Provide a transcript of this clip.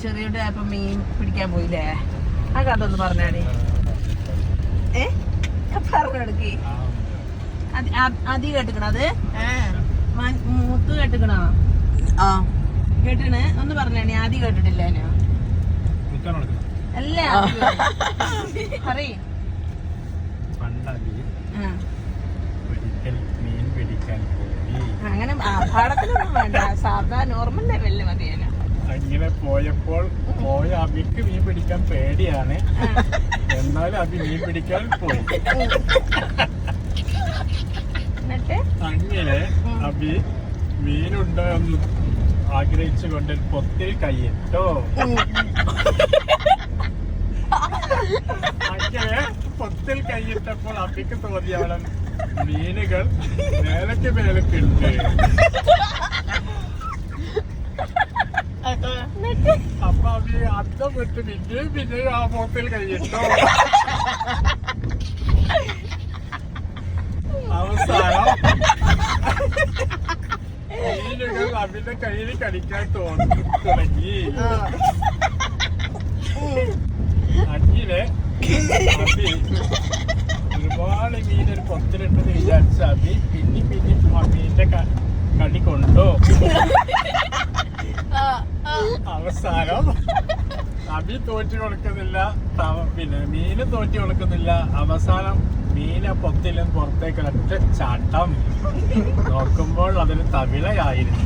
ചെറിയുടെ ആയപ്പോ മീൻ പിടിക്കാൻ പോയില്ലേ? ആ കഥ ഒന്ന് പറഞ്ഞാടി. പറഞ്ഞെടുക്കി. അതി കേട്ടിക്കണത് മൂത്ത് കേട്ടിക്കണോ? കേട്ടിണ്. ഒന്ന് പറഞ്ഞാണി. ആദ്യം കേട്ടിട്ടില്ല. അല്ല പറയ്. അങ്ങനെ ആഭാടത്തിലൊന്നും വേണ്ട, സാധാ നോർമൽ ലെവലില് മതിയാലോ. അങ്ങനെ പോയ അബിക്ക് മീൻ പിടിക്കാൻ പേടിയാണ്, എന്നാലും അബി മീൻ പിടിക്കാൻ പോയി. അങ്ങനെ അബി മീനുണ്ടോ എന്ന് ആഗ്രഹിച്ചുകൊണ്ട് പൊത്തിൽ കൈയിട്ടോ. അങ്ങനെ പൊത്തിൽ കൈയിട്ടപ്പോൾ അബിക്ക് തോന്നിയവളം മീനുകൾ മേലക്ക് മേലക്കുണ്ട്. അപ്പൊ അബി അന്തം വിട്ട് പിന്നെയും ആ പൊത്തിൽ കൈയിട്ടോ. അവസാനം മീനുകൾ അബിന്റെ കയ്യിൽ കടിക്കാൻ തുടങ്ങി. അങ്ങനെ അബി ഒരുപാട് മീനൊരു പൊത്തിലിട്ടെന്ന് വിചാരിച്ച അബി പിന്നെ ആ മീനിന്റെ കടി കൊണ്ടോ. അവസാനം അബി തോറ്റു കൊടുക്കുന്നില്ല, പിന്നെ മീന് തോറ്റു കൊടുക്കുന്നില്ല. അവസാനം മീനെ പൊത്തിലും പുറത്തേക്ക് ഒറ്റ ചാട്ടം. നോക്കുമ്പോൾ അതൊരു തവിളയായിരുന്നു.